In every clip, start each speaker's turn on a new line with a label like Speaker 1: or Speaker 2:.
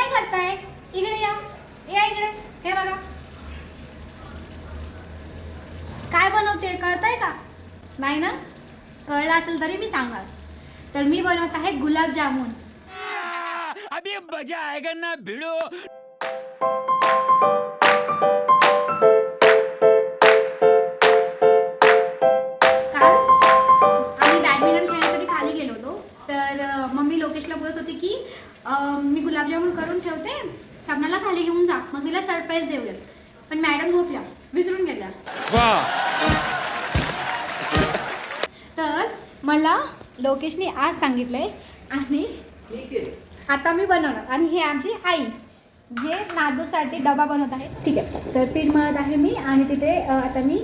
Speaker 1: काय करताय? इकडे या, या इकडे. हे बघा काय बनवते कळतंय का? नाही ना? कळलं असेल तरी मी सांगाल. तर मी बनवत आहे गुलाबजामुन.
Speaker 2: अभी मजा आएगा ना भिड़ो.
Speaker 1: काल आम्ही बॅडमिंटन खेळण्यासाठी खाली गेलो होतो. तर मम्मी लोकेशला बोलत होती की मी गुलाबजामुन करून ठेवते, सपनाला खाली घेऊन जा, मग तिला सरप्राईज देऊया. पण मॅडम झोपल्या, विसरून गेल्या. तर मला लोकेशने आज सांगितलंय आणि आता मी बनवणार. आणि हे आमची आई जे नादूसाठी डबा बनवत आहे. ठीक आहे, तर पीठ मळत आहे मी आणि तिथे आता मी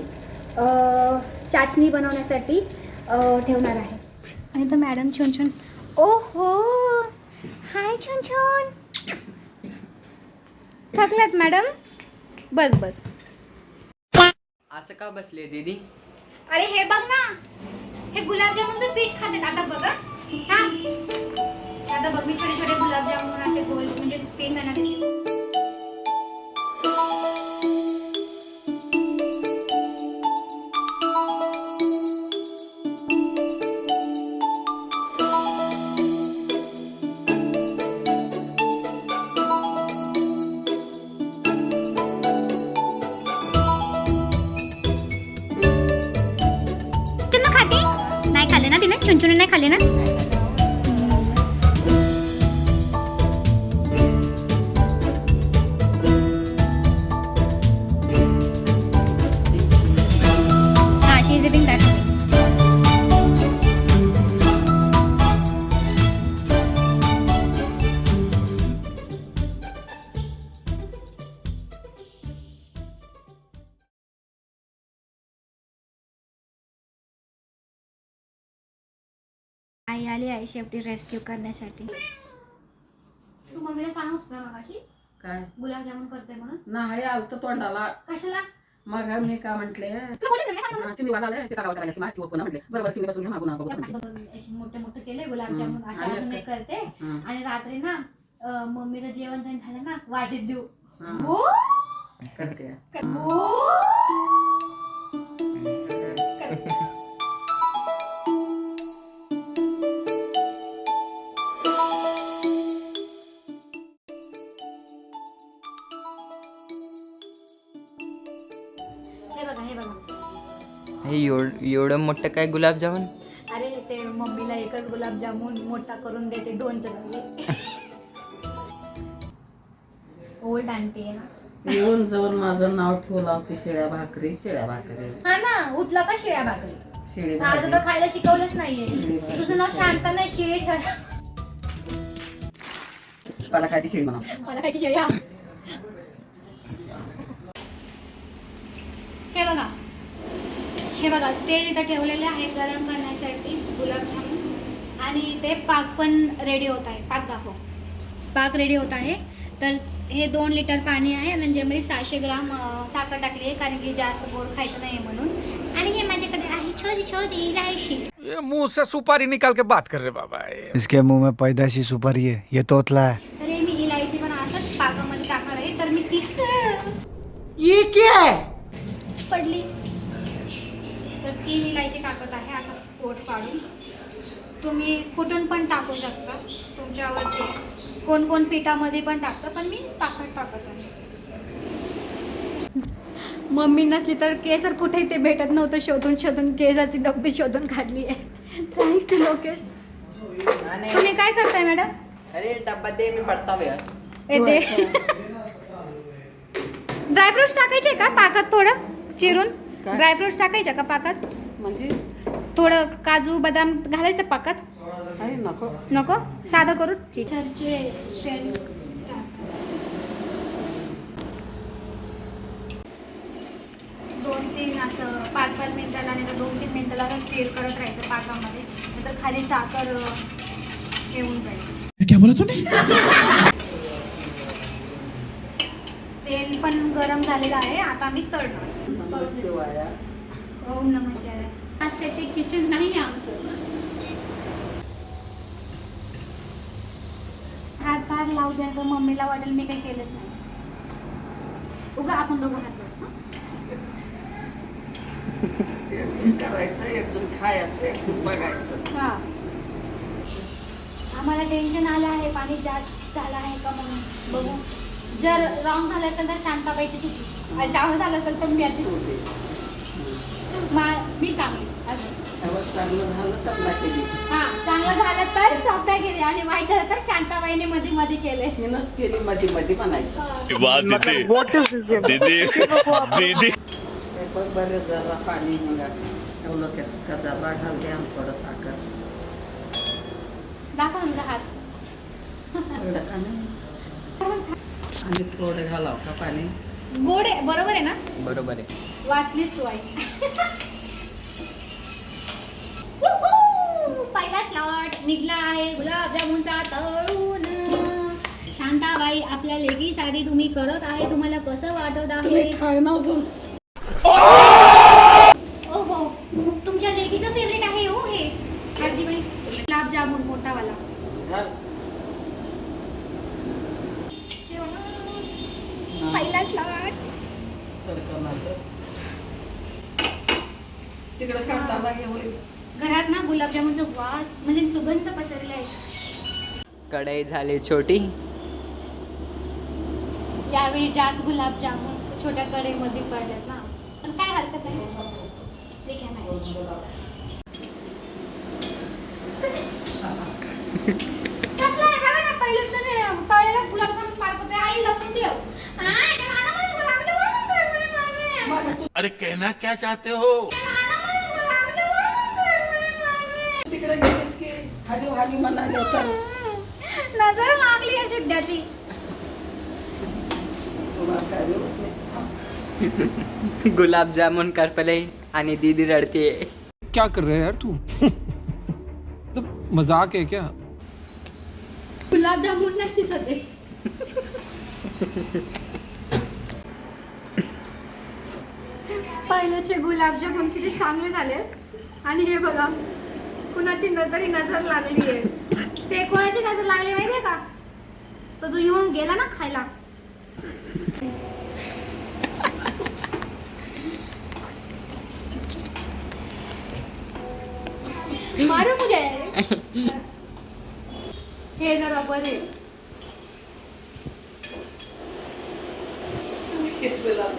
Speaker 1: चाचणी बनवण्यासाठी ठेवणार आहे. आणि तर मॅडम छुन छुन. ओहो, हाय छुन छुन. थकल्यात मॅडम? बस बस.
Speaker 3: असं का बसले दीदी?
Speaker 1: अरे हे बघ ना, हे गुलाबजामुनचं पीठ खाते. आता बघा हा, आता बघ मी छोटे छोटे गुलाबजामुन असे गोल म्हणजे पीठ बनवते. नाही खाल्ले ना तिने? छुनछुन नाही खाल्ले ना? हा, शी इज इटिंग दॅट. आई आली आहे शेवटी रेस्क्यू करण्यासाठी. तू मम्मीला सांगत होता मगाशी
Speaker 4: काय
Speaker 1: गुलाबजामुन करते म्हणून?
Speaker 4: नाही आलत तोंडाला.
Speaker 1: कशाला?
Speaker 4: मग मी का म्हटले
Speaker 1: तू बोलली ना, सांग ना.
Speaker 4: चिनी वाला ते का करायला की माहिती ओपन म्हटले बरोबर चिनी बसून घ्या मागून बघू
Speaker 1: असे मोठे मोठे केले गुलाबजामुन. अशा
Speaker 4: आणि
Speaker 1: अजून एक करते. आणि रात्री ना मम्मीचं जेवण त्यांनी झालं ना, वाटीत देऊ. हो
Speaker 4: करते.
Speaker 1: हो. हे बघा, हे बघा.
Speaker 3: हे एवढं मोठं काय गुलाबजामुन?
Speaker 1: अरे ते मम्मीला एकच गुलाबजामुन मोठा करून देते, दोनच्या जागी. ओल्ड आंटी आहे ना.
Speaker 4: येऊन जाऊन माझं नाव ठेवलं होती शिळ्या भाकरी. शिळ्या भाकरी
Speaker 1: हा ना, उठला का शिळ्या भाकरी?
Speaker 4: शिळी
Speaker 1: आज
Speaker 4: भाकरी
Speaker 1: तर खायला शिकवलंच नाहीये.
Speaker 4: शिळी भाकरी.
Speaker 1: तुझं नाव शांत नाही, शिळी ठेव.
Speaker 4: मला खायची शिळी म्हणा.
Speaker 1: मला खायची शिळी. हा, हे बघा, हे बघा, ते तिथं ठेवलेले आहे गरम करण्यासाठी गुलाबजामुन. आणि ते पाक पण रेडी होत आहे. पाक दाखव. पाक रेडी होत आहे. तर हे 2 लिटर पाणी आहे आणि ज्यामध्ये 600 ग्राम साखर टाकली आहे, कारण की जास्त गोड खायचं नाही म्हणून. आणि हे माझ्याकडे आहे छोटी छोटी इलायची.
Speaker 2: ये मुंह से सुपारी निकाल के बात कर रहे बाबा.
Speaker 5: इसके मुंह में पैदाइशी सुपारी है, ये तोतला है.
Speaker 1: तर हे मी इलायची पण असंच पाकामध्ये टाकणार आहे. तर मी ती
Speaker 4: ये क्या है?
Speaker 1: पडली तर 3 इलायची टाकत आहे, असं पोट फाडून. तुम्ही कुठून पण टाकू शकता, तुमच्यावरती. कोण कोण पिठामध्ये पण टाकतं, पण मी पाकात टाकत आहे. मम्मी नसली तर केसर कुठे ते भेटत नव्हतं, शोधून शोधून केसरची डब्बी शोधून काढली आहे. Thanks to Lokesh. तुम्ही काय करताय मॅडम?
Speaker 3: अरे डब्बा दे, मी पडता वेळ.
Speaker 1: येते. ड्रायफ्रुट्स टाकायचे का पाकात? थोडं चिरून ड्रायफ्रुट्स टाकायचे का पाकात?
Speaker 4: म्हणजे
Speaker 1: थोडं काजू बदाम घालायचं पाकात?
Speaker 4: आहे नको.
Speaker 1: नको, साधं करू. टीचरचे स्ट्रेंड्स. 2-3 असं 5-5 मिनिटाला नाही तर 2-3 मिनिटाला असं स्टीर करत राहायचं पाकामध्ये, नंतर खाली साखर येऊन जाईल.
Speaker 2: क्या बोला तूने?
Speaker 1: तेल पण गरम झालेलं आहे. आता मी तळणार.
Speaker 4: शिवाया
Speaker 1: ओम नमः शिवाय. आज ते किचन नाही आमचं. हा आकार लावू द्या तर मम्मीला वाटेल मी काही केलंच नाही. उगा आपण दोघं हात लावू, हं?
Speaker 4: एकजण करायचं, एकजण खायचं, एकजण बघायचं.
Speaker 1: हा. आम्हाला टेन्शन आलं आहे पाणी जास्त झालं आहे का म्हणून. बघू जर रॉंग झालं असेल तर शांताबाईची चुकी आणि चांगलं झालं असेल तर मी याची चुकी. मी चांगली अजून.
Speaker 4: तेव्हा चांगलं झालं सपना केली.
Speaker 1: हा चांगलं झालं तर स्वप्न केली आणि वाईट झालं तर शांताबाईने मध्ये मध्ये केले.
Speaker 4: हिनंच केली मध्ये मध्ये म्हणायचं. हे बघ बरं जरा पाणी मग एवढं केस का जरा घाल द्या आणि थोडं साखर.
Speaker 1: दाखव ना तुझा हात.
Speaker 4: एवढं का नाही? आणि थोडं घालावं का पाणी.
Speaker 1: गोड आहे बरोबर आहे ना.
Speaker 3: बरोबर आहे.
Speaker 1: वाचलीस तू आई. पहिला स्लॉट निघला आहे गुलाबजामुनचा तळून. शांताबाई आपल्या लेकीसाठी तुम्ही करत आहे, तुम्हाला कसं वाटत आहे?
Speaker 4: खाय ना अजून.
Speaker 1: ओहो तुमच्या लेकीचं फेवरेट आहे हो हे आजीबाई गुलाबजामुन मोठावाला.
Speaker 4: घाल.
Speaker 1: पहिला स्लॉट.
Speaker 4: तडका मारतो. तिकडे काढताना हे होईल.
Speaker 1: घरात ना गुलाबजामुनचा वास म्हणजे सुगंध पसरला आहे.
Speaker 3: कढई झाली छोटी.
Speaker 1: यावेळी जास्त गुलाबजामुन छोट्या कढईमध्ये पडल्यात ना, पण काय हरकत आहे. ते घ्या नाही. कसलं आहे बघा ना, पहिलं तर तळलेला गुलाबजामुन पाडत होते. आई लपून ठेव. आई, ते हातामध्ये गुलाबजामुन करतोय माझे.
Speaker 2: अरे कहना क्या चाहते हो?
Speaker 4: तिकडे गेलीस की हाली हाली म्हणाले होता.
Speaker 1: नजर लागली आहे शिड्याची.
Speaker 3: गुलाबजामुन करपले आणि दीदी रडते.
Speaker 6: क्या कर रहे है यार तू? मतलब मजाक है क्या?
Speaker 1: गुलाबजामुन नाही दिसत आहे. पहिल्याचे गुलाबजामुन किती चांगले झाले आणि हे बघा कुणाची तरी नजर लागली आहे. ते कोणाची नजर लागली माहितीये का? तो जो येऊन गेला ना खायला. मारू मुझे. हे जरा बरे.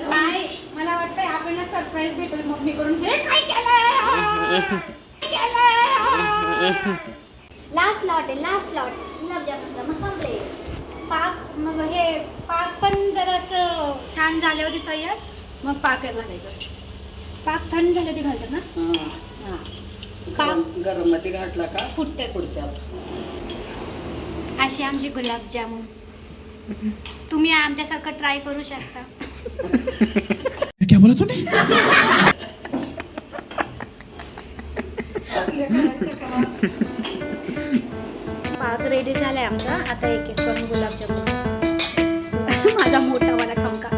Speaker 1: नाही मला वाटतंय आपल्याला सरप्राईज भेटेल मम्मीकडून. हे काय केलंय? लास्ट लॉट आहे, लास्ट लॉट. गुलाबजामुनचा मग संपले. पाक मग हे पाक पण जर असं छान झाले होते तयार मग पाक घालायचं. पाक थंड झाले ते घालतात ना. पाक
Speaker 4: गरम मध्ये घातला का
Speaker 1: फुटते. असे आमचे गुलाबजामुन. तुम्ही आमच्यासारखं ट्राय करू शकता.
Speaker 6: क्या बोला तूने?
Speaker 1: पाक रेडी झालाय आमचा. आता एक एक करून गुलाबजामुन. माझा मोठा वाला खाऊ का.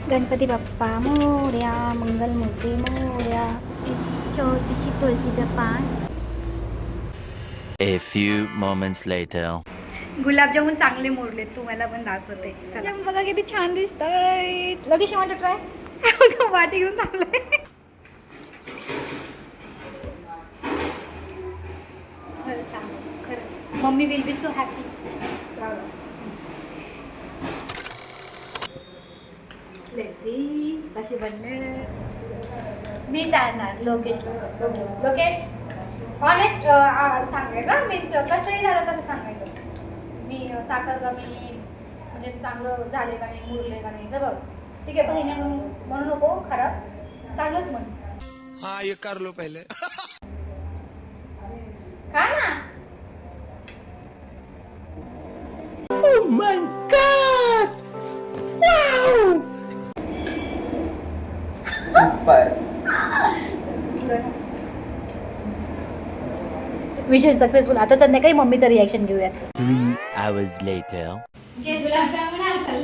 Speaker 1: गणपती बाप्पा मोरया, मंगलमूर्ती मोरया. एक छोटीशी तुळशीचं पान.
Speaker 7: A few moments later.
Speaker 1: Gulab jamun चांगले मोडले. तुम्हाला पण दाखवते. चला बघा किती छान दिसतंय. लगेच वाटत ट्राय. वाटी घेऊन थांबले. खरंच छान. खरंच mummy will be so happy. Let's see कसे बनले. मी चालणार लोकेशला. लोकेश ऑनेस्ट सांगायचं. मीन्स कसंही झालं तसं सांगायचं. मी साखर कमी म्हणजे चांगलं झाले का नाही, मुरले का नाही सगळं ठीक आहे. बहिणी म्हणू नको खराब, चांगलंच म्हण.
Speaker 6: हाँ ये कर लो पहले.
Speaker 1: काय ना.
Speaker 3: सुपर.
Speaker 1: Mission successful. आता संध्याकाळी मम्मीचं रिॲक्शन घेऊयात.
Speaker 7: 3 hours later.
Speaker 1: गुलाबजामुन असेल.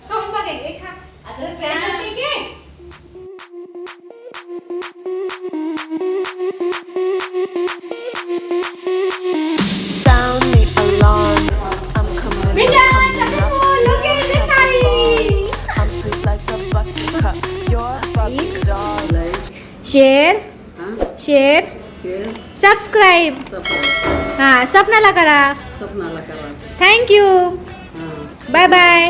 Speaker 1: खाऊन बघ एक खा. आता फ्रेश होते की
Speaker 8: Sound the alarm. I'm coming.
Speaker 1: Mission
Speaker 8: I'm coming
Speaker 1: successful. Lokesh ताई.
Speaker 8: I'm sweet like a buttercup. You're Bobby doll.
Speaker 1: Share share
Speaker 4: share
Speaker 1: subscribe.
Speaker 4: Sapna
Speaker 1: हां, स्वप्नाला करा.
Speaker 4: स्वप्नाला करा.
Speaker 1: थँक्यू.
Speaker 4: हां
Speaker 1: बाय बाय.